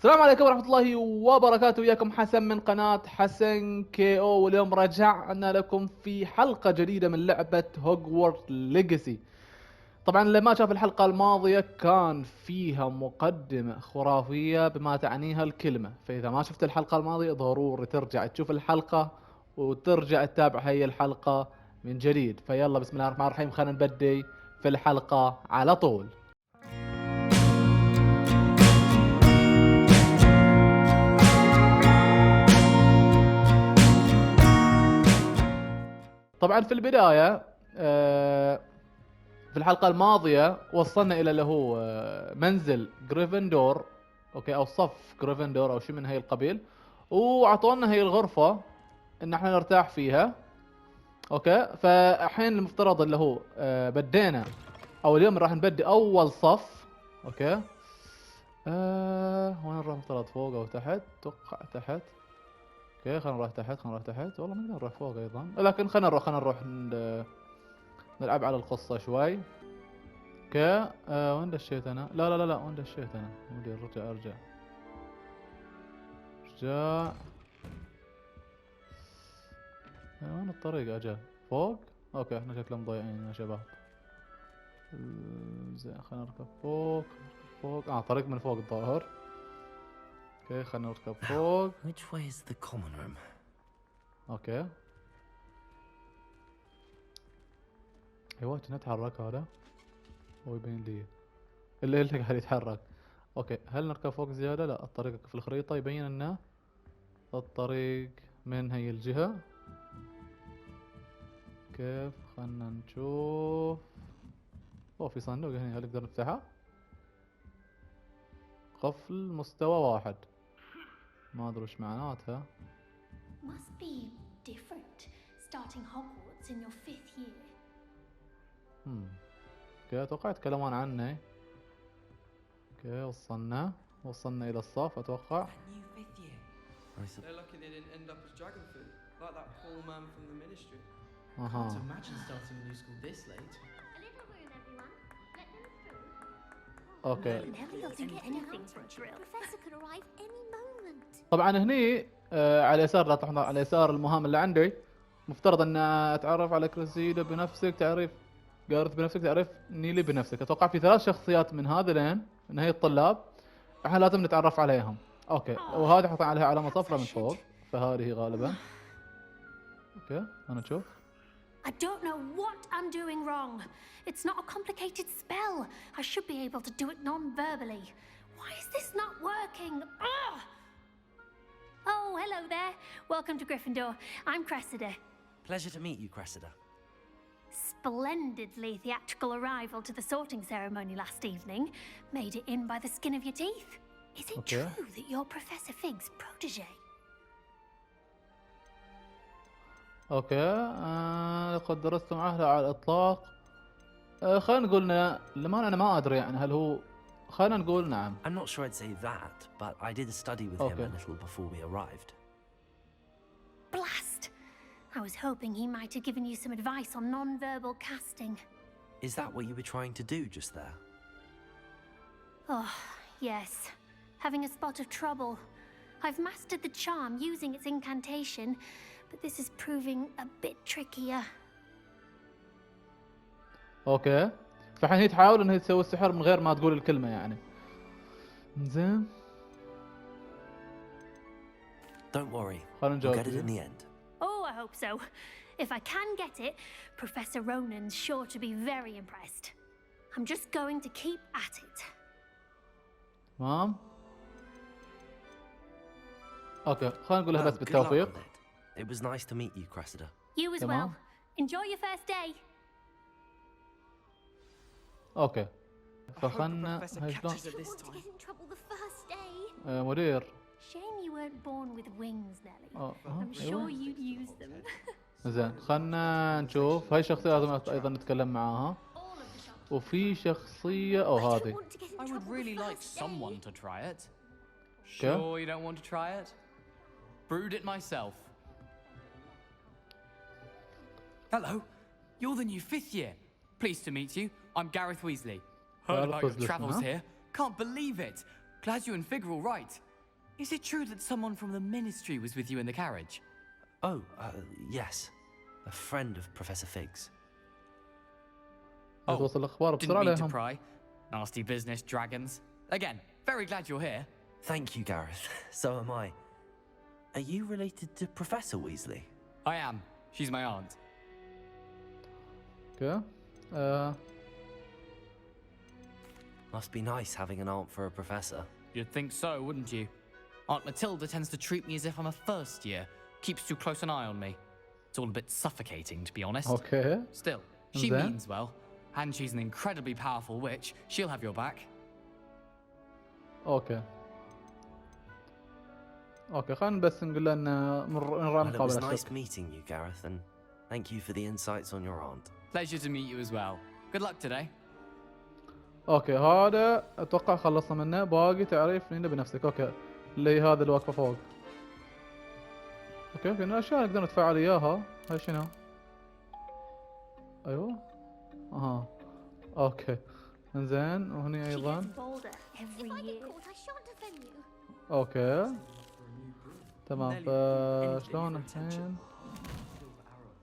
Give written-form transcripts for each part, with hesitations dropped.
السلام عليكم ورحمة الله وبركاته. وياكم حسن من قناة حسن كي او، واليوم رجعنا لكم في حلقة جديدة من لعبة هوجورت ليجسي. طبعا اللي ما شاف الحلقة الماضية كان فيها مقدمة خرافية بما تعنيها الكلمة، فإذا ما شفت الحلقة الماضية ضروري ترجع تشوف الحلقة وترجع تتابع هي الحلقة من جديد. فيلا بسم الله الرحمن الرحيم، خلينا نبدي في الحلقة على طول. طبعا في البداية في الحلقة الماضية وصلنا إلى اللي هو منزل غريفندور، أوكي، أو صف غريفندور أو شيء من هاي القبيل، وعطونا هي الغرفة إن احنا نرتاح فيها. أوكي، فالحين المفترض اللي هو بدينا أو اليوم راح نبدي أول صف. أوكي، وين نروح؟ مفترض فوق أو تحت؟ توقع تحت. اوكي خلينا نروح تحت. والله ما نقدر نروح فوق ايضا، لكن خلينا نروح نلعب على القصة شوي. اوكي وين دشيت انا؟ لا وين دشيت انا؟ ودي ارجع. وين الطريق؟ اجل فوق. اوكي احنا شكلنا مضيعين يا شباب. زين خلينا نركب فوق. طريق من فوق الظاهر. اوكي خلينا نركب فوق. Which way is the common room? اوكي ايوه نتحرك. هذا هو يبين لي اللي قاعد يتحرك. اوكي هل نركب فوق زيادة؟ لا، الطريق في الخريطة يبين لنا الطريق من هي الجهة. كيف؟ خلنا نشوف. في صندوق هنا، هل نقدر نفتحه؟ قفل مستوى 1. ما ادري وش معناتها. Must be different starting Hogwarts in your 5th year. اوكي اتوقع يتكلمون عنه. اوكي وصلنا الى الصف اتوقع. They're lucky they didn't end up as dragon food, like that poor man from the ministry. Can't imagine starting a new school this late. A little room, everyone. Let them through. اوكي Never got to get anything for a drill. Professor could arrive any moment. طبعا هني على اليسار، لا تلاحظون على يسار المهام اللي عندي مفترض ان اتعرف على كريسيدا بنفسك، تعرف جارث بنفسك، تعرف نيلي بنفسك. اتوقع في 3 شخصيات من هذين من هي الطلاب احنا لازم نتعرف عليهم. اوكي وهذه حاطين عليها علامة صفراء من فوق، فهذه غالبا. اوكي انا اشوف. I don't know what I'm doing wrong. It's not a complicated spell. I should be able to do it non-verbally. Why is this not working? Ugh! Oh, hello there. Welcome to Gryffindor. I'm Cressida. Pleasure to meet you, Cressida. Splendidly theatrical arrival to the sorting ceremony last evening. Made it in by the skin of your teeth. Is it Okay. true that you're Professor Fig's protege? اوكي لقد درست معه على الاطلاق. خلينا نقول لما انا ما ادري يعني هل هو، خلينا نقول نعم. I'm not sure I'd say that, but I did study with him a little before we arrived. Blast! I was hoping he might have given you some advice on non-verbal casting. Is that what you were trying to do just there? Oh, yes. Having a spot of trouble. I've mastered the charm using its incantation, but this is proving a bit trickier. اوكي فالحين هي تحاول انها تسوي السحر من غير ما تقول الكلمة يعني. زين Don't worry, خلينا we'll نجاوب. get it in the end. Oh, I hope so. If I can get it, Professor Ronan's sure to be very impressed. I'm just going to keep at it. تمام. اوكي خلينا نقول لها Well, بس good luck بالتوفيق. with it. It was nice to meet you, Cressida. You as Come well. on. Enjoy your first day. اوكي I hope فخلنا the professor هاي شلون؟ catches her this want to time. get in trouble the first day. مدير. Shame you weren't born with wings, Nelly. I'm أيوة. sure you'd use them. زين خلنا نشوف هاي الشخصية لازم ايضا نتكلم معاها. All of the shops. وفي شخصية او I don't هذه. want to get in I would trouble the really like first day. someone to try it. Sure you don't want to try it? Brewed it myself. Hello, you're the new 5th year. Pleased to meet you. I'm Gareth Weasley. Heard Gareth about your Weasley, travels huh? here. Can't believe it. Glad you and Fig are all right. Is it true that someone from the ministry was with you in the carriage? Oh, yes. A friend of Professor Fig's. توصل الأخبار Didn't بسرعة mean to عليهم. pry. Nasty business, dragons. Again, very glad you're here. Thank you, Gareth. So am I. Are you related to Professor Weasley? I am. She's my aunt. اوكي. Must be nice having an aunt for a professor. You'd think so, wouldn't you? Aunt Matilda tends to treat me as if I'm a first year. Keeps too close an eye on me. It's all a bit suffocating, to be honest. اوكي. Still, she Then? means well. And she's an incredibly powerful witch. She'll have your back. اوكي. اوكي خلينا بس نقول له ان نراعي Well, it was مقابلة nice شكر. meeting you, Gareth, and thank you for the insights on your aunt. Pleasure to meet you as well. Good luck today. اوكي هذا اتوقع خلصنا منه، باقي تعريف لنا بنفسك. اوكي اللي هذا اللي واقفه فوق. اوكي في اشياء نقدر نتفاعل وياها. هاي شنو؟ ايوه اها اوكي انزين وهني She ايضا. gets bolder every year. I shan't offend you. اوكي تمام فشلون الحين؟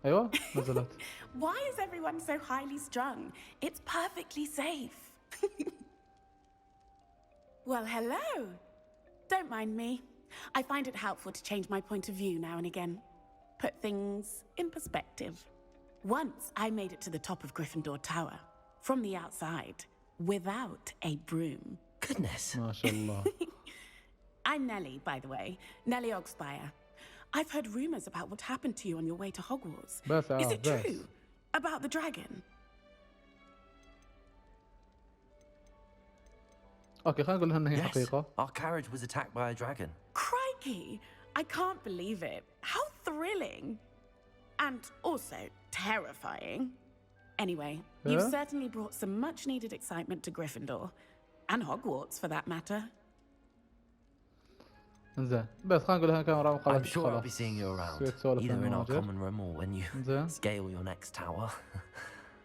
ايوه نزلت. Why is everyone so highly strung? It's perfectly safe. Well, hello. Don't mind me. I find it helpful to change my point of view now and again. Put things in perspective. Once I made it to the top of Gryffindor Tower, from the outside, without a broom. Goodness. ما شاء الله. I'm Nellie, by the way. Nellie Ogspire. I've heard rumors about what happened to you on your way to Hogwarts. Is it true? About the dragon? اوكي خلينا نقول لها انها هي Yes, حقيقة. our carriage was attacked by a dragon. Crikey! I can't believe it. How thrilling! And also terrifying. Anyway, you've Yeah? certainly brought some much-needed excitement to Gryffindor. And Hogwarts, for that matter. انزين بس خلينا نقول لها كان وراء مقابلة. I'm sure I'll be خلاص. seeing you around, سويت سوالف either in our المواجهة. common room or when you انزين. scale your next tower.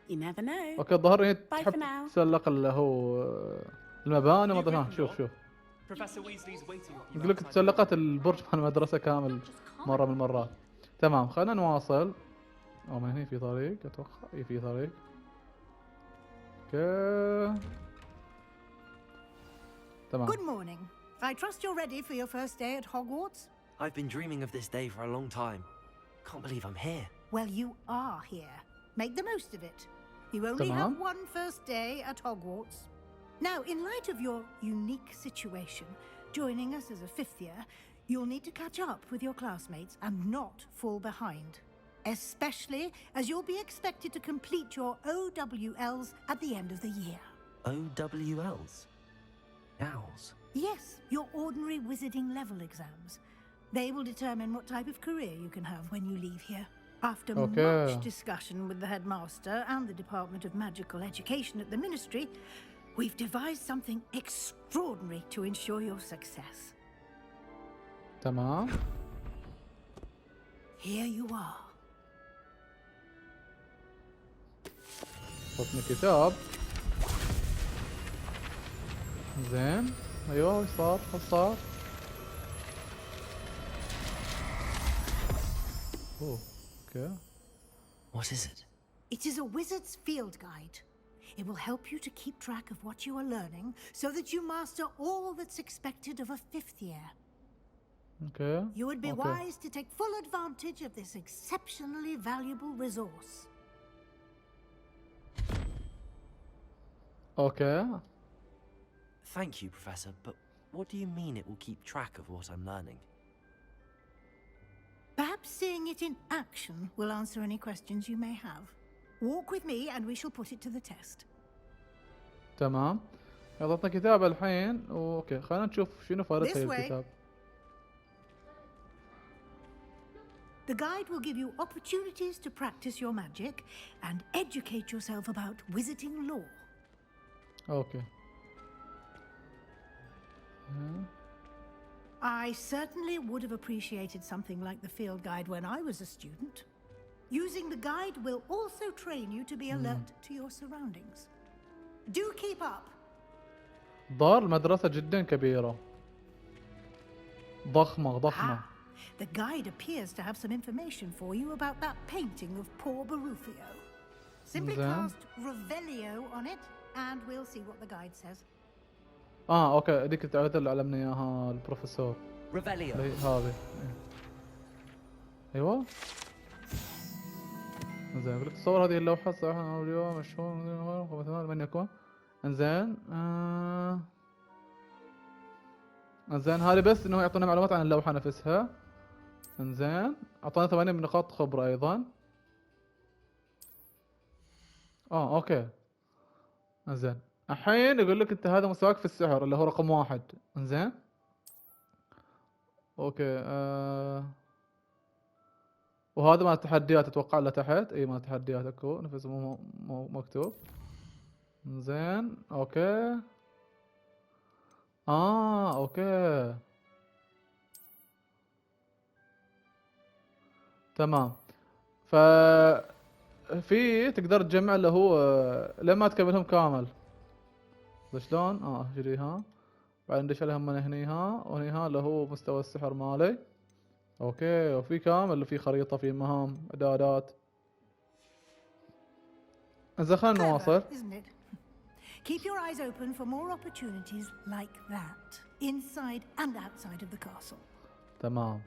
You never know. اوكي الظاهر هي Bye تحب for now. تتسلق اللي هو المباني ما ادري. شوف Professor Weasley's waiting for you يقول لك outside. تسلقت البرج مال المدرسة كامل مرة من المرات. تمام خلينا نواصل. او من هنا في طريق اتوقع. اي في طريق. اوكي تمام. Good morning. I trust you're ready for your first day at Hogwarts? I've been dreaming of this day for a long time. Can't believe I'm here. Well, you are here. Make the most of it. You only Tamam. have one first day at Hogwarts. Now, in light of your unique situation, joining us as a fifth year, you'll need to catch up with your classmates and not fall behind. Especially as you'll be expected to complete your OWLs at the end of the year. OWLs? Owls? Yes, your ordinary wizarding level exams. They will determine what type of career you can have when you leave here. After Okay. much discussion with the headmaster and the Department of Magical Education at the Ministry, we've devised something extraordinary to ensure your success. تمام. Here you are. حطني كتاب. زين ايوه وش صار؟ وش صار؟ اوه اوكي. What is it? It is a wizard's field guide. It will help you to keep track of what you are learning so that you master all that's expected of a fifth year. اوكي. You would be Okay. wise to take full advantage of this exceptionally valuable resource. اوكي. Thank you, Professor, but what do you mean it will keep track of what I'm learning? Perhaps seeing it in action will answer any questions you may have. Walk with me and we shall put it to the test. تمام. اعطتنا كتاب الحين اوكي خلينا نشوف شنو فائدة This هاي way. الكتاب. The guide will give you opportunities to practice your magic and educate yourself about wizarding lore. اوكي. I certainly would have appreciated something like the field guide when I was a student. Using the guide will also train you to be alert to your surroundings. Do keep up. دار المدرسة جدا كبيرة. ضخمة ضخمة. The guide appears to have some information for you about that painting of poor Barufio. Simply cast Revelio on it and we'll see what the guide says. اوكي هذيك التعويذة اللي علمنا اياها البروفيسور. Revelio. هذه. ايوه. زين يقول لك تصور هذه اللوحة صراحة اليوم مشهور من يكون. انزين انزين هذه بس انه يعطونا معلومات عن اللوحة نفسها. انزين اعطانا 8 من نقاط خبرة ايضا. اوكي. انزين الحين يقول لك انت هذا مستواك في السحر اللي هو رقم 1. انزين اوكي وهذا مال التحديات اتوقع اللي تحت. اي مال التحديات اكو نفس مو مكتوب. انزين اوكي. اوكي تمام. ف في تقدر تجمع اللي هو لما تكملهم كامل. شلون؟ شري ها بعدين ندش عليهم من هني ها وهني ها اللي هو مستوى السحر مالي. اوكي وفي كامل اللي في خريطة في مهام اعدادات. انزين خلينا نواصل. Keep your eyes open for more opportunities like that inside and outside of the castle. تمام.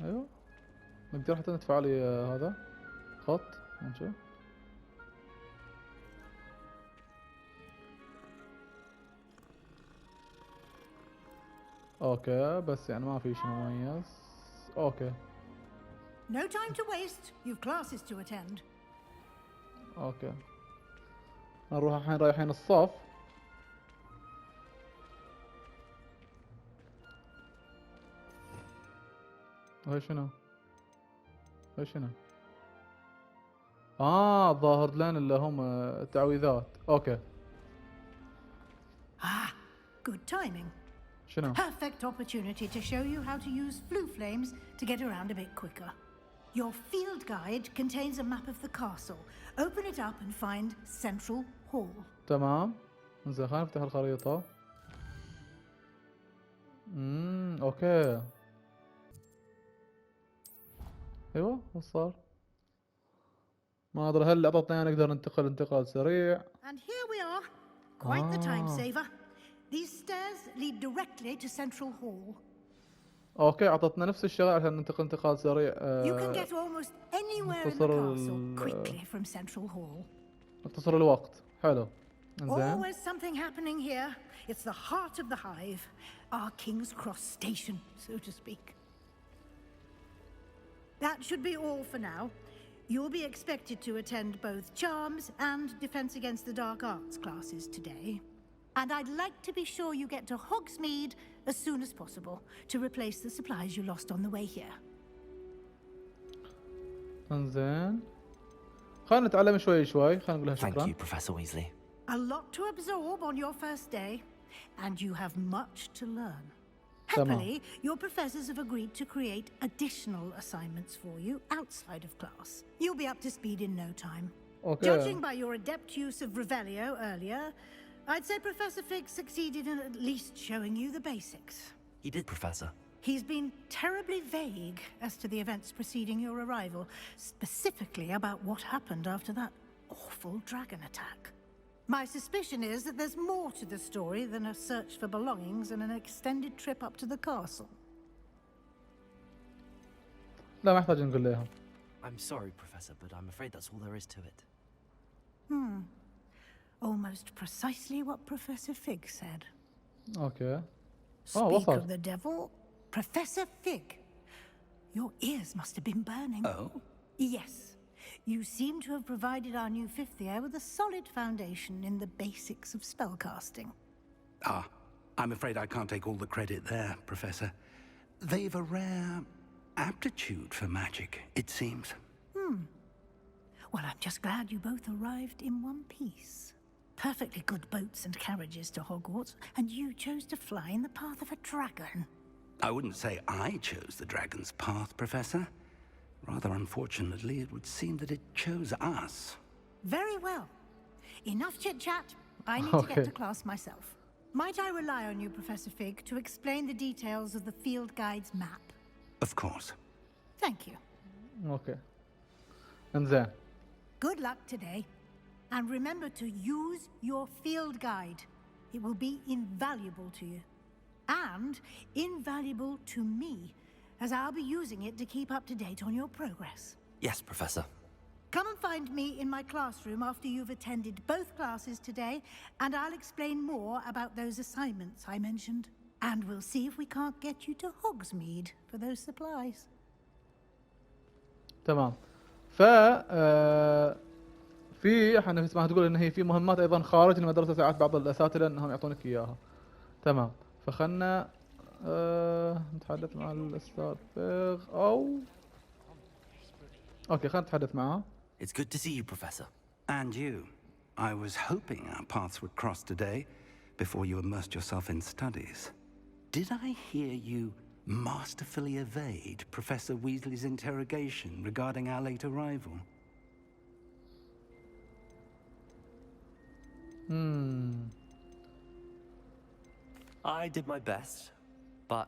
ايوه نقدر حتى ندفع لي هذا خط نشوف. اوكي بس يعني ما في شيء مميز. اوكي. No time to waste. You've classes to attend. اوكي. نروح الحين رايحين الصف. وهي شنو؟ هي شنو؟ ظاهر لنا اللي هم التعويذات. اوكي. Good timing. شنو؟ Perfect opportunity to show you how to use flue flames to get around a bit quicker. Your field guide contains a map of the castle. Open it up and find Central Hall. تمام. انزين خلينا نفتح الخريطة. اوكي. ايوه وش صار؟ ما ادري هل اعطتنا نقدر ننتقل انتقال سريع. And here we are. Quite the time saver. These stairs lead directly to Central Hall. اوكي اعطتنا نفس الشغله عشان ننتقل انتقال سريع. You can get almost anywhere in the castle quickly from Central Hall. اختصر الوقت. حلو. Always something happening here. It's the heart of the hive, our King's Cross station, so to speak. That should be all for now. You'll be expected to attend both Charms and Defense Against the Dark Arts classes today. And I'd like to be sure you get to Hogsmeade as soon as possible to replace the supplies you lost on the way here. انزين خلينا نتعلم شوي شوي. خلينا نقولها شكرا. Thank you, Professor Weasley. A lot to absorb on your first day, and you have much to learn. Happily, your professors have agreed to create additional assignments for you outside of class. You'll be up to speed in no time. Okay. Judging by your adept use of Revelio earlier, I'd say Professor Fig succeeded in at least showing you the basics. He did, Professor. He's been terribly vague as to the events preceding your arrival, specifically about what happened after that awful dragon attack. My suspicion is that there's more to the story than a search for belongings and an extended trip up to the castle. لا ما يحتاج نقول لهم. I'm sorry, Professor, but I'm afraid that's all there is to it. Almost precisely what Professor Fig said. اوكي. Speak of the devil, Professor Fig. Your ears must have been burning. Oh? Yes. You seem to have provided our new fifth year with a solid foundation in the basics of spellcasting. I'm afraid I can't take all the credit there, Professor. They've a rare aptitude for magic, it seems. Well, I'm just glad you both arrived in one piece. Perfectly good boats and carriages to Hogwarts, and you chose to fly in the path of a dragon. I wouldn't say I chose the dragon's path, Professor. Rather unfortunately, it would seem that it chose us. Very well. Enough chit-chat. I need to get to class myself. Might I rely on you, Professor Fig, to explain the details of the field guide's map? Of course. Thank you. اوكي انزين. Good luck today. And remember to use your field guide. It will be invaluable to you. And invaluable to me, as I'll be using it to keep up to date on your progress. Yes, Professor. Come and find me in my classroom after you've attended both classes today, and I'll explain more about those assignments I mentioned. And we'll see if we can't get you to Hogsmeade for those supplies. تمام. في احنا اسمها تقول ان هي في مهمات ايضا خارج المدرسه، ساعات بعض الاساتذه انهم يعطونك اياها. تمام. فخلنا نتحدث مع الاستاذ فيغ او اوكي خلينا نتحدث معاه. It's good to see you, Professor. And you. I was hoping our paths would cross today before you immersed yourself in studies. Did I hear you masterfully evade Professor Weasley's interrogation regarding our late arrival? I did my best, but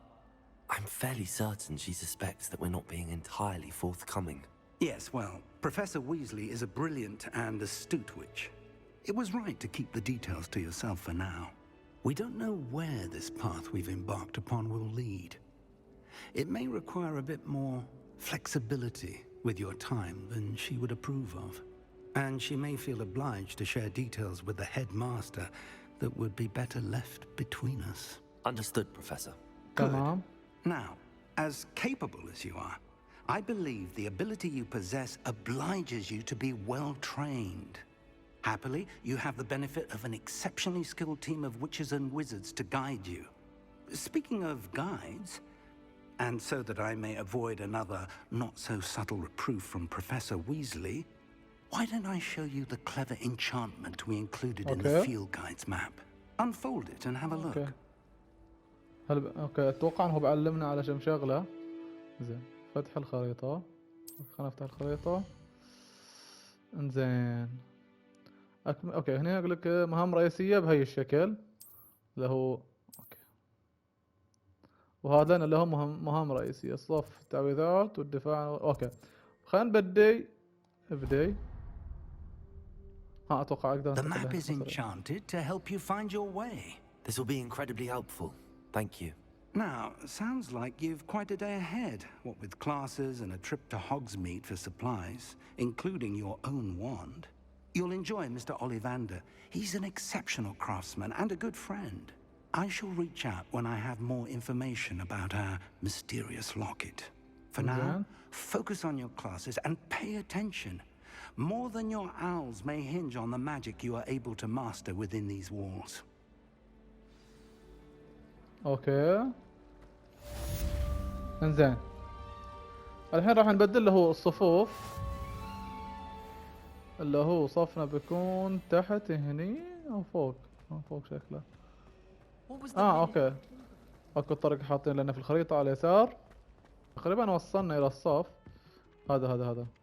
I'm fairly certain she suspects that we're not being entirely forthcoming. Yes, well, Professor Weasley is a brilliant and astute witch. It was right to keep the details to yourself for now. We don't know where this path we've embarked upon will lead. It may require a bit more flexibility with your time than she would approve of. And she may feel obliged to share details with the headmaster that would be better left between us. Understood, Professor. Good. Now, as capable as you are, I believe the ability you possess obliges you to be well trained. Happily, you have the benefit of an exceptionally skilled team of witches and wizards to guide you. Speaking of guides, and so that I may avoid another not-so-subtle reproof from Professor Weasley, why don't I show you the clever enchantment we included in the field guide's map? Unfold it and have a look. اوكي اتوقع انه بعلمنا على كم شغله. زين فتح الخريطه. خلينا نفتح الخريطه. انزين اوكي هنا اقول لك مهام رئيسيه بهي الشكل اللي هو اوكي، وهذا اللي هو مهام رئيسيه الصف التعويذات والدفاع. اوكي خلينا نبدي اتوقع اقدر. The map is enchanted to help you find your way. This will be incredibly helpful. Thank you. Now, sounds like you've quite a day ahead, what with classes and a trip to Hogsmeade for supplies, including your own wand. You'll enjoy Mr. Ollivander. He's an exceptional craftsman and a good friend. I shall reach out when I have more information about our mysterious locket. For now, focus on your classes and pay attention. More than your owls may hinge on the magic you are able to master within these walls. اوكي انزين الحين راح نبدل اللي هو الصفوف، اللي هو صفنا بيكون تحت هني او فوق شكله. اوكي اكو طريق حاطين لنا في الخريطة على اليسار، تقريبا وصلنا الى الصف. هذا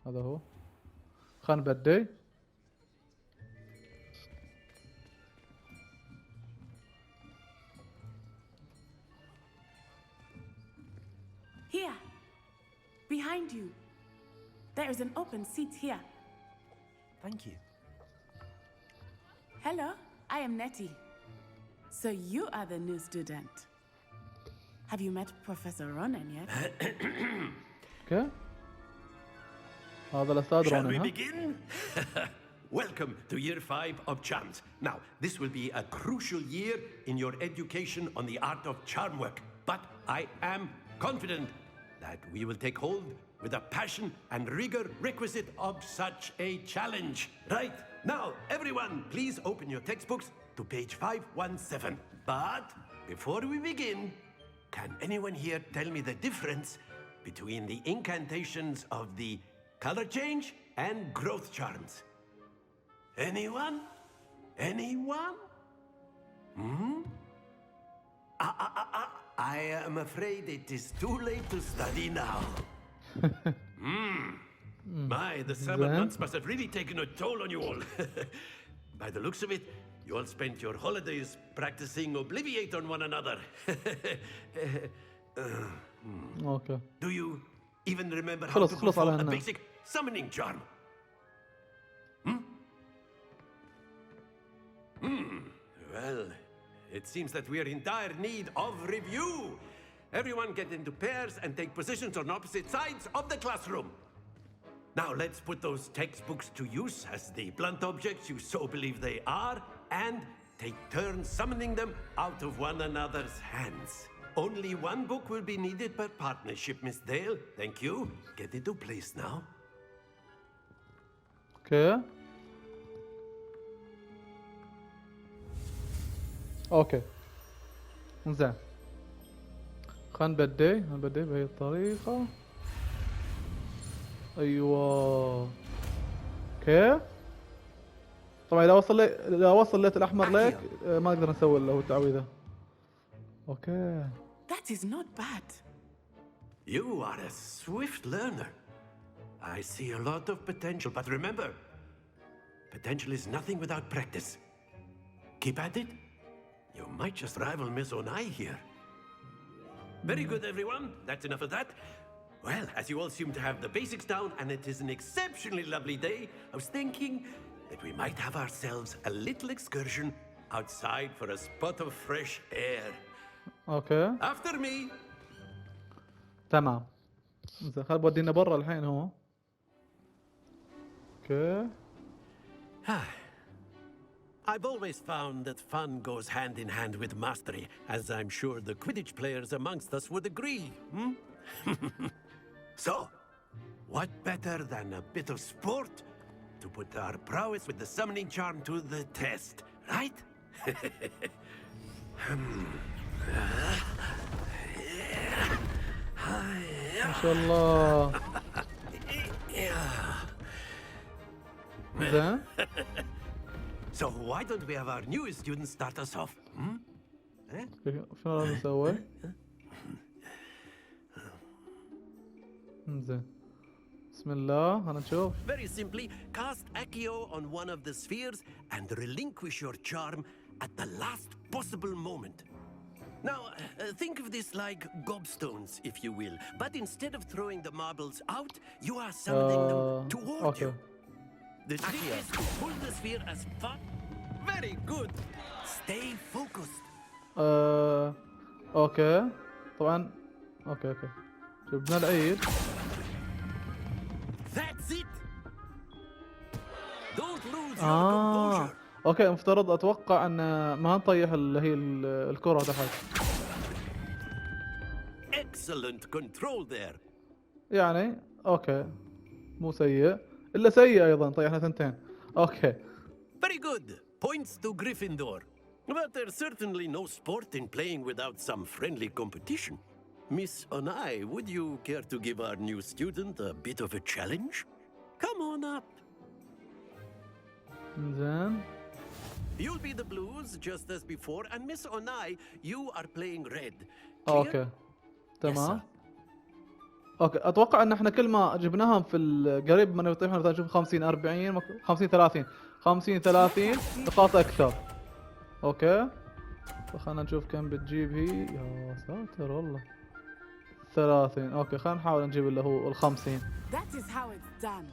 هو. خلينا نبدي. Here, behind you. There is an open seat here. Thank you. Hello, I am Nettie. So you are the new student. Have you met Professor Ronan yet? Okay. هذا الأستاذ Shall رونان. we begin? Welcome to year 5 of charms. Now, this will be a crucial year in your education on the art of charm work. But I am confident that we will take hold with the passion and rigor requisite of such a challenge. Right, now, everyone, please open your textbooks to page 517. But before we begin, can anyone here tell me the difference between the incantations of the color change and growth charms? Anyone? Anyone? I am afraid it is too late to study now. My, the summer months must have really taken a toll on you all. By the looks of it, You all spent your holidays practicing Obliviate on one another. اوكي Do you even remember how خلص to خلص على perform a هنا. basic summoning charm? Well, it seems that we are in dire need of review. Everyone get into pairs and take positions on opposite sides of the classroom. Now let's put those textbooks to use as the blunt objects you so believe they are, and take turns summoning them out of one another's hands. Only one book will be needed per partnership, Miss Dale. Thank you. Get into place now. اوكي اوكي زين خلينا نبدي بهي الطريقة. ايوه اوكي. طبعا اذا وصلت الاحمر ليك ما نقدر نسوي اللي هو التعويذة. اوكي. That is not bad. You are a swift learner. I see a lot of potential, but remember, potential is nothing without practice. Keep at it. You might just rival Miss Onai here. Very good, everyone. That's enough of that. Well, as you all seem to have the basics down, and it is an exceptionally lovely day, I was thinking that we might have ourselves a little excursion outside for a spot of fresh air. اوكي After me. تمام. زين خل بودينا برا الحين هو. اوكي. I've always found that fun goes hand in hand with mastery, as I'm sure the Quidditch players amongst us would agree. So, what better than a bit of sport to put our prowess with the summoning charm to the test, right? ما شاء الله. زين. So why don't we have our newest student start us off? شنو لازم نسوي؟ زين. بسم الله خلينا نشوف. Very simply, cast Accio on one of the spheres and relinquish your charm at the last possible moment. Now, think of this like gobstones, if you will. But instead of throwing the marbles out, you are summoning them toward you. The trick is to pull the sphere as far... Very good. Stay focused. اوكي. طبعا اوكي جبنا العيد. That's it. Don't lose your composure. اوكي مفترض اتوقع ان ما نطيح اللي هي الكرة تحت. Excellent control there. يعني اوكي مو سيء الا سيء ايضا. طيحنا ثنتين. اوكي. Very good. Points to Gryffindor. But there's certainly no sport in playing without some friendly competition. Miss Onai, would you care to give our new student a bit of a challenge? Come on up. زين. You'll be the blues just as before, and Miss Onai, you are playing red. اوكي تمام. اوكي اتوقع ان احنا كل ما جبناهم في القريب من يطيحون مثلا نشوف 50 40 50 30 50 30 نقاط اكثر. اوكي فخلنا نشوف كم بتجيب هي. يا ساتر والله 30. اوكي خلينا نحاول نجيب اللي هو ال 50. That is how it's done.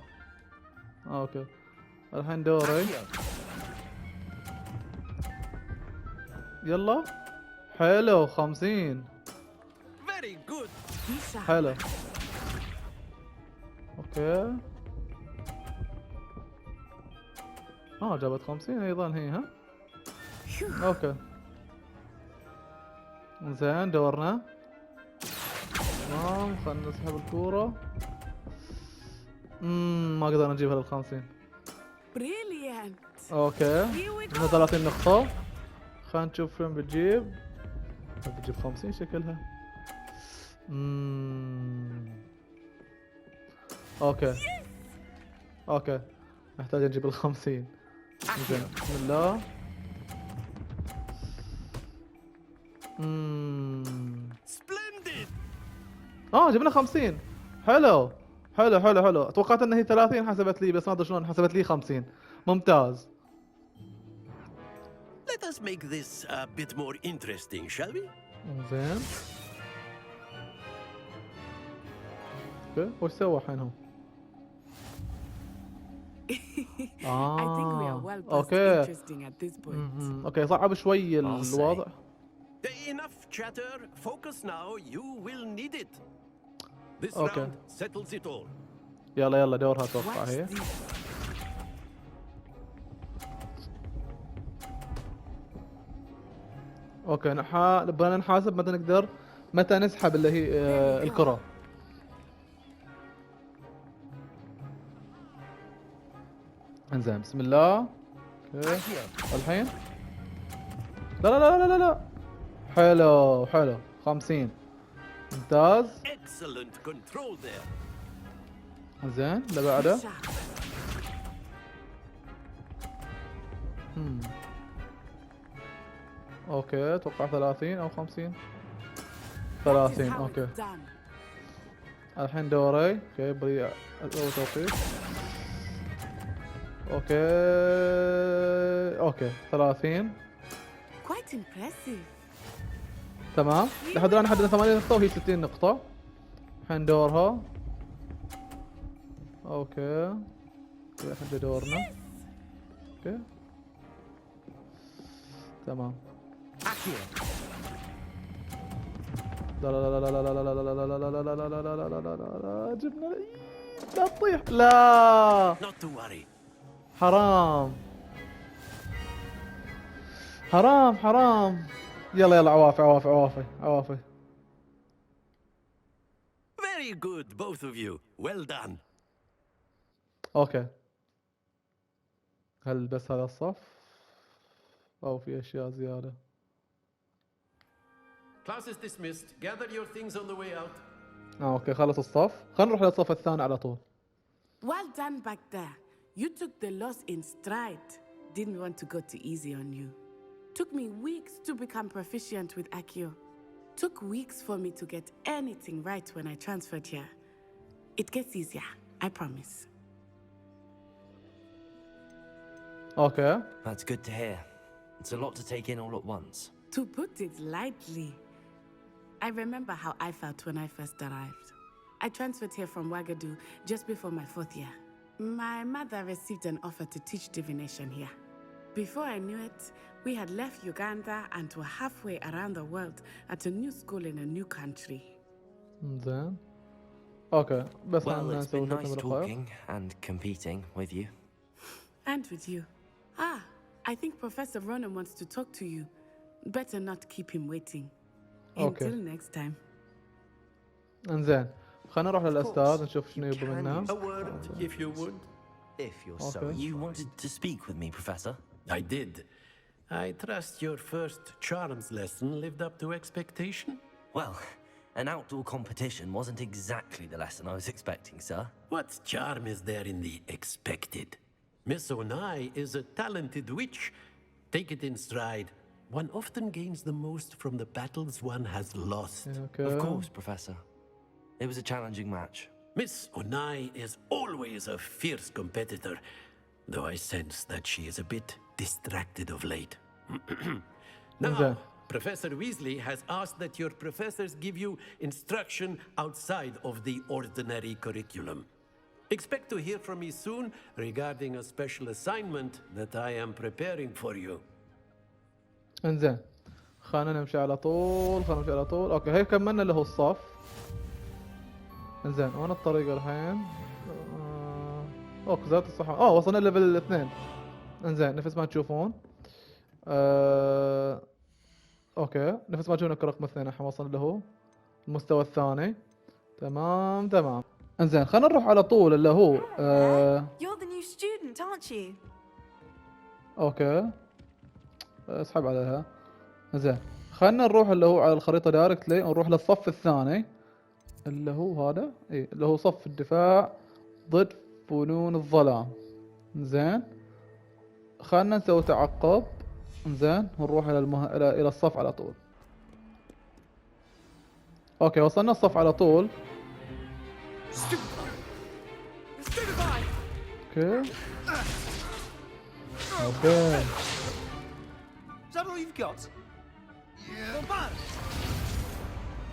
اوكي الحين دوري. يلا حلو 50. Very good. حلو. اوكي جابت 50 ايضا هي. ها اوكي زين دورنا. تمام خلنا نسحب الكورة. ما قدرنا نجيبها لل 50. Brilliant. اوكي عندنا 30 نقطة. خلينا نشوف فين بتجيب. بتجيب 50 شكلها. اوكي نحتاج نجيب ال 50. زين بسم الله. Splendid. جبنا 50. حلو توقعت ان هي 30 حسبت لي، بس ما ادري شلون حسبت لي 50. ممتاز. us make this a bit more interesting, shall we? زين. اوكي وش سوى الحين هو؟ I think we are well past اوكي. interesting at this point. اوكي صعب شوي الوضع. Enough chatter. Focus now. You will need it. This Okay. round settles it all. يلا يلا دورها اتوقع هي. اوكي نبغى نحاسب متى نقدر متى نسحب اللي هي الكرة. انزين بسم الله. اوكي الحين لا لا لا لا لا لا حلو حلو 50 ممتاز. Excellent control there. زين اللي بعده. اوكي اتوقع 30 او 50. 30 اوكي. الحين دوري. اوكي بريء اول توقيف. اوكي اوكي 30. Quite impressive. تمام لحد الان حدنا 80 نقطة وهي 60 نقطة. الحين دورها. اوكي الحين دورنا. اوكي تمام. لا لا لا لا لا لا لا لا لا لا لا لا لا لا لا لا لا لا لا جبنا لا تطيح لا Not to worry. حرام حرام حرام. يلا يلا عوافي عوافي عوافي عوافي. Very good, both of you. Well done. اوكي هل بس هذا الصف او في اشياء زيادة؟ Class is dismissed. Gather your things on the way out. اوكي خلص الصف. خلينا نروح للصف الثاني على طول. Well done back there. You took the loss in stride. Didn't want to go too easy on you. Took me weeks to become proficient with Accio. Took weeks for me to get anything right when I transferred here. It gets easier, I promise. اوكي That's good to hear. It's a lot to take in all at once. To put it lightly, I remember how I felt when I first arrived. I transferred here from Wagadu just before my 4th year. My mother received an offer to teach divination here. Before I knew it, we had left Uganda and were halfway around the world at a new school in a new country. زين اوكي بس Well, خلينا it's نسوي been nice تكمل الخير. talking and competing with you. And with you. Ah, I think Professor Ronan wants to talk to you. Better not keep him waiting. Okay. Until next time. انزين خلينا نروح للاستاذ نشوف شنو يبغى منا. A word, if you would. If you're so Okay. You wanted to speak with me, Professor? I did. I trust your first charms lesson lived up to expectation. Well, an outdoor competition wasn't exactly the lesson I was expecting, sir. What charm is there in the expected? Miss Onai is a talented witch. Take it in stride. One often gains the most from the battles one has lost. اوكي Of course, Professor. It was a challenging match. Miss Onai is always a fierce competitor, though I sense that she is a bit distracted of late. Now, Okay. Professor Weasley has asked that your professors give you instruction outside of the ordinary curriculum. Expect to hear from me soon regarding a special assignment that I am preparing for you. انزين خلينا نمشي على طول خلينا نمشي على طول. اوكي هي كملنا اللي هو الصف. انزين وين الطريقة الحين؟ اوكي زادت الصحة. وصلنا ليفل 2. انزين نفس ما تشوفون. اوكي نفس ما تشوفون رقم 2 الحين وصلنا اللي هو المستوى الثاني. تمام تمام. انزين خلينا نروح على طول اللي هو You're the new student, aren't you? اوكي اسحب عليها. زين خلينا نروح اللي هو على الخريطة دايركتلي ونروح للصف الثاني اللي هو هذا. اي اللي هو صف الدفاع ضد فنون الظلام. زين خلينا نسوي تعقب. زين ونروح الى الصف على طول. اوكي وصلنا الصف على طول. اوكي اوكي all you've got?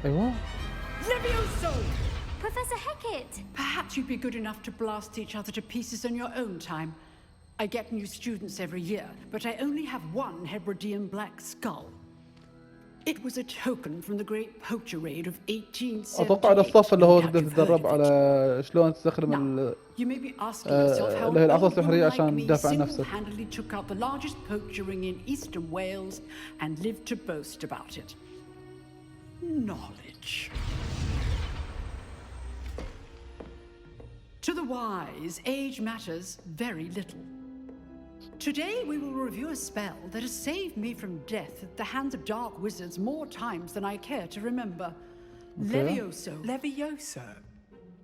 ايوه. Levioso! Professor Hecat! Perhaps you'd be good enough to blast each other to pieces on your own time. I get new students every year, but I only have one Hebridean black skull. It was a token from the great poacher raid of 1878. اتوقع الصف اللي هو تقدر تتدرب على شلون تستخدم اللي هي العصا السحرية عشان تدافع عن نفسك. Single-handedly took out the largest poacher ring in eastern Wales and lived to boast about it. Knowledge. To the wise, age matters very little. Today we will review a spell that has saved me from death at the hands of dark wizards more times than I care to remember. Okay. Levioso. Levioso?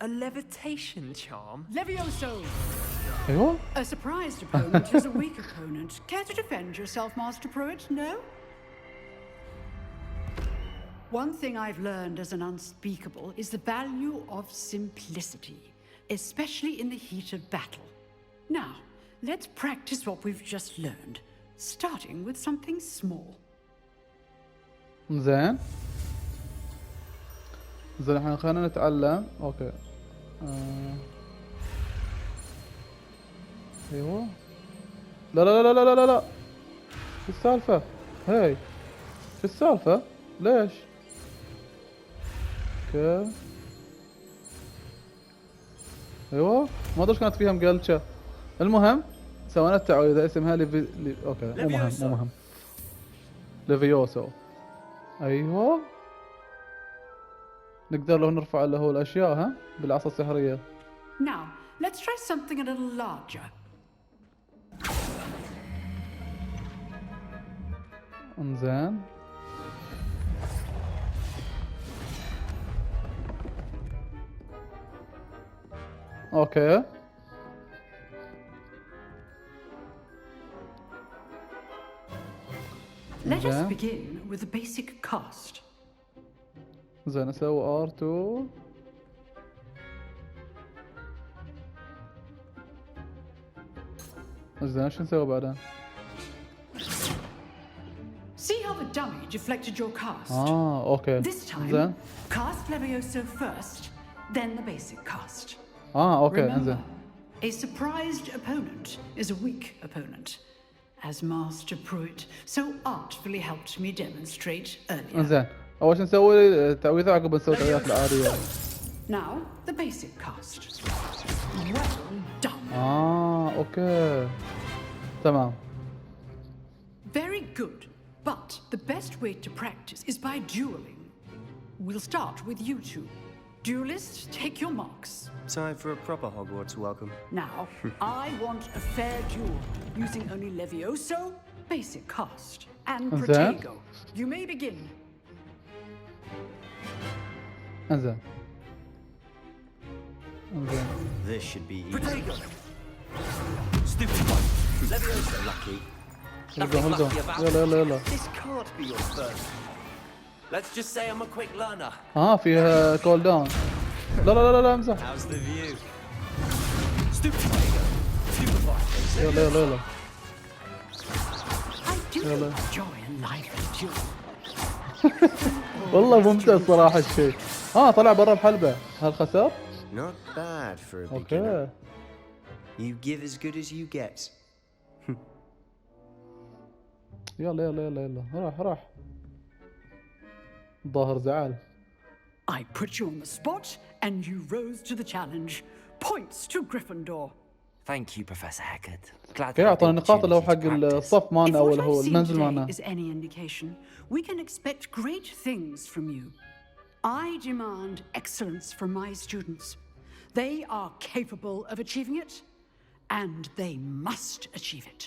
A levitation charm? Levioso! ايوه. A surprised opponent is a weak opponent. Care to defend yourself, Master Pruitt? No? One thing I've learned as an unspeakable is the value of simplicity, especially in the heat of battle. Now, let's practice what we've just learned, starting with something small. زين. زين احنا خلينا نتعلم. اوكي. ايوه. لا لا لا لا لا لا لا. شو السالفة؟ هاي. شو السالفة؟ ليش؟ اوكي. ايوه. ما ادري ايش كانت فيها مقلشة. المهم سوينا التعويذة اسمها اوكي مو مهم مو مهم. ليفيوسو. ايوه. نقدر لو نرفع اللي هو الاشياء ها بالعصا السحرية. Now, let's try something a little larger. انزين. اوكي. Let us begin with the basic cast. زين اسوي R2. زين شو نسوي بعدين؟ See how the dummy deflected your cast? اوكي. This time, زين. cast Levioso first, then the basic cast. اوكي Remember, انزين. a surprised opponent is a weak opponent, as Master Pruitt so artfully helped me demonstrate earlier. انزين. اول شيء نسوي تعويذة عقب نسوي التعويذات العادية. Now, the basic cast. Well done. اوكي. تمام. Very good. But the best way to practice is by dueling. We'll start with you two. Duelists, take your marks. Time for a proper Hogwarts welcome. Now, I want a fair duel, using only Levioso, basic cast, and Protego. You may begin. انزين. This should be easy. Protego! Stupid one. Levioso lucky. Nothing lucky about it. يلا. This can't be your first. Let's just say I'm a quick learner. فيها كول داون. لا امزح. How's the view? Stupid Protego. Stupid one. يلا. I do enjoy a lively duel. والله ممتع صراحة الشيء. طلع برا بحلبة. هل خسر؟ Not bad for a beginner. اوكي. You give as good as you get. يلا. راح. ظاهر زعل. I put you on the spot, and you rose to the challenge. Points to Gryffindor. Thank you, Professor Hecat. Glad اوكي to have اعطونا the نقاط اللي هو opportunity حق to practice. الصف مالنا If او what اللي هو I've seen المنزل today مالنا. is any indication, we can expect great things from you. I demand excellence from my students. They are capable of achieving it, and they must achieve it.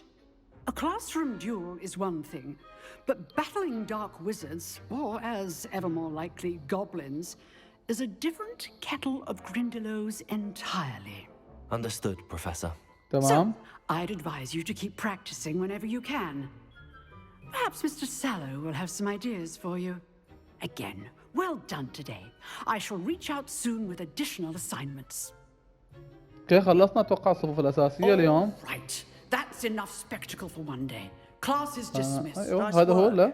A classroom duel is one thing, but battling dark wizards, or as ever more likely, goblins, is a different kettle of Grindylows entirely. Understood, Professor. So, I'd advise you to keep practicing whenever you can. Perhaps Mr. Sallow will have some ideas for you. Again, well done today. I shall reach out soon with additional assignments. اوكي خلصنا اتوقع الصفوف الاساسية اليوم. Right, that's enough spectacle for one day. Class is dismissed. ايوه Nice هذا هو work. لا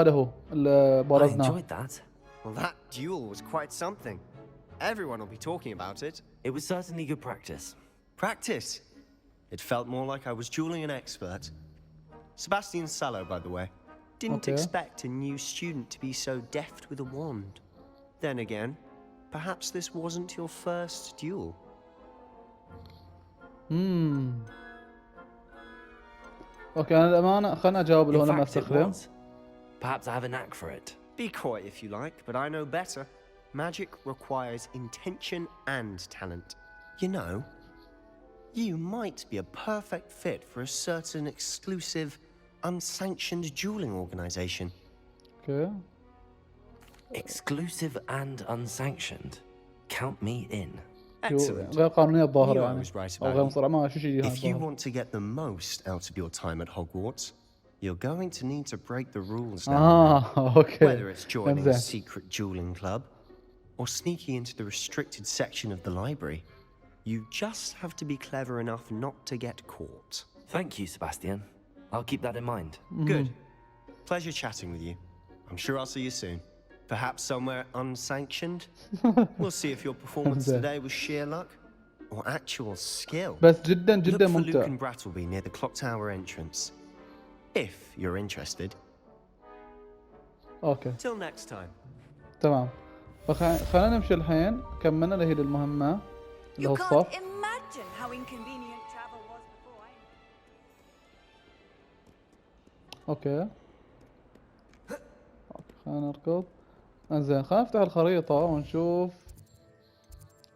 هذا هو اللي I بارزناه. enjoyed that. Well, that duel was quite something. Everyone will be talking about it. It was certainly good practice. Practice. It felt more like I was dueling an expert. Sebastian Sallow, by the way. Didn't Okay. expect a new student to be so deft with a wand. Then again, perhaps this wasn't your first duel. اوكي انا الامانه خلنا اجاوب اللي هو In لما fact, it استخدم. was. Perhaps I have a knack for it. Be coy if you like, but I know better. Magic requires intention and talent. You know, you might be a perfect fit for a certain exclusive, unsanctioned dueling organization. اوكي Exclusive and unsanctioned. Count me in. Excellent. غير قانونيه الظاهر Knew I يعني was right او about غير you. مصرع ما شو شيء If you want to get the most out of your time at Hogwarts, you're going to need to break the rules now. اوكي Whether it's joining a انزين. secret dueling club or sneaking into the restricted section of the library, you just have to be clever enough not to get caught. Thank you, Sebastian. I'll keep that in mind. Good. Pleasure chatting with you. I'm sure I'll see you soon. Perhaps somewhere unsanctioned. We'll see if your performance انزين. today was sheer luck or actual skill. بس جدا Look جدا for Luke ممتع. and Brattleby near the clock tower entrance. If you're interested. اوكي Till next time. تمام. خلينا نمشي الحين كملنا اللي هي المهمه اللي هو You الصف. can't imagine how inconvenient travel was before I... اوكي خلينا نركض. انزين خلينا نفتح الخريطة ونشوف.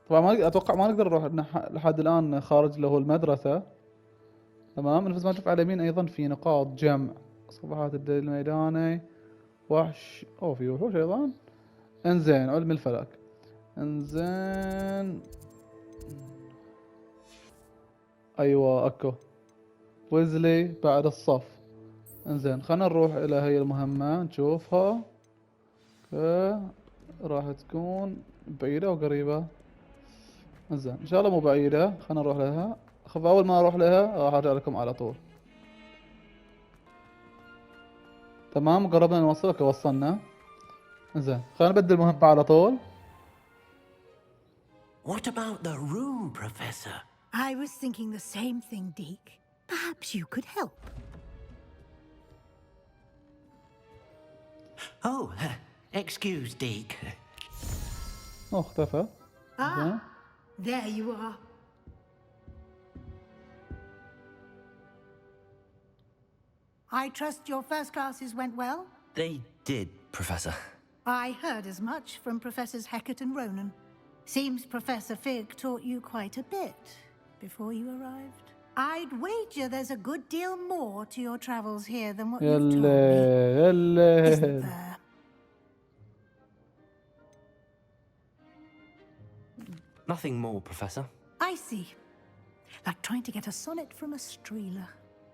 طبعا ما اتوقع ما نقدر نروح لحد الان خارج اللي هو المدرسة. تمام نفس ما نشوف على اليمين ايضا في نقاط جمع صفحات الدليل الميداني وحش في وحوش ايضا. انزين علم الفلك. انزين ايوه اكو ويزلي بعد الصف. انزين خلينا نروح الى هي المهمة نشوفها. اوكي راح تكون بعيدة وقريبة. انزين ان شاء الله مو بعيدة. خلينا نروح لها. خف اول ما اروح لها راح ارجع لكم على طول. تمام قربنا نوصل. اوكي وصلنا. انزين خلينا نبدل المهمة على طول. What about the room, Professor? I was thinking the same thing, Deke. Perhaps you could help. Oh, excuse, Deke. اختفى. Ah, there you are. I trust your first classes went well? They did, Professor. I heard as much from Professors Hecat and Ronan. Seems Professor Fig taught you quite a bit before you arrived. I'd wager there's a good deal more to your travels here than what you've told me. Isn't there? Nothing more, Professor. I see. Like trying to get a sonnet from a streeler.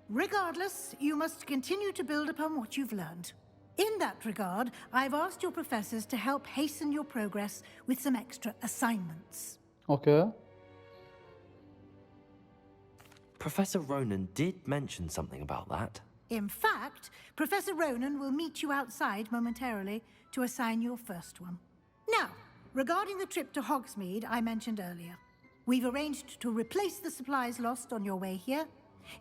Regardless, you must continue to build upon what you've learned. In that regard, I've asked your professors to help hasten your progress with some extra assignments. Okay. Professor Ronan did mention something about that. In fact, Professor Ronan will meet you outside momentarily to assign your first one. Now, regarding the trip to Hogsmeade I mentioned earlier, we've arranged to replace the supplies lost on your way here,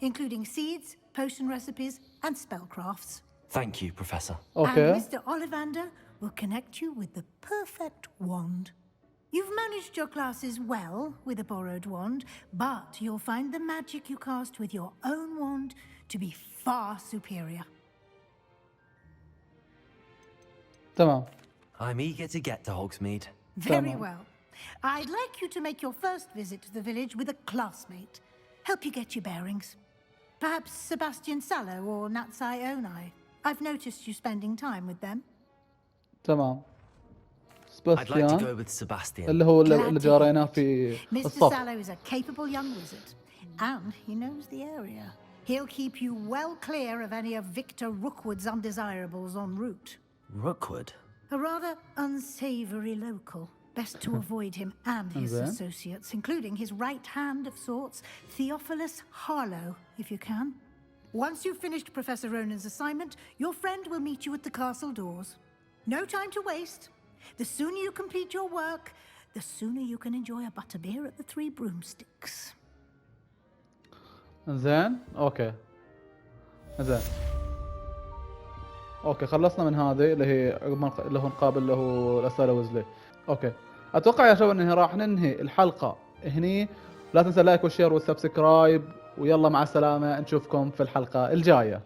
including seeds, potion recipes, and spellcrafts. Thank you, Professor. Okay. And Mr. Ollivander will connect you with the perfect wand. You've managed your classes well with a borrowed wand, but you'll find the magic you cast with your own wand to be far superior. تمام. I'm eager to get to Hogsmeade. Very well. I'd like you to make your first visit to the village with a classmate. Help you get your bearings. Perhaps Sebastian Sallow or Natsai Onai. I've noticed you spending time with them. تمام. I'd like to سباستيان go with Sebastian. اللي هو اللي جاريناه في Mr. الصف. Sallow is a capable young wizard, and he knows the area. He'll keep you well clear of any of Victor Rookwood's undesirables en route. Rookwood? A rather unsavory local. Best to avoid him and his Okay. associates, including his right hand of sorts, Theophilus Harlow, if you can. Once you've finished Professor Ronan's assignment, your friend will meet you at the castle doors. No time to waste. The sooner you complete your work, the sooner you can enjoy a butterbeer at the Three Broomsticks. زين اوكي زين اوكي خلصنا من هذه اللي هي اللي هو نقابل اللي هو الاسئله ويزلي. اوكي اتوقع يا شباب انه راح ننهي الحلقه هني. لا تنسى اللايك والشير والسبسكرايب، ويلا مع السلامه، نشوفكم في الحلقه الجايه.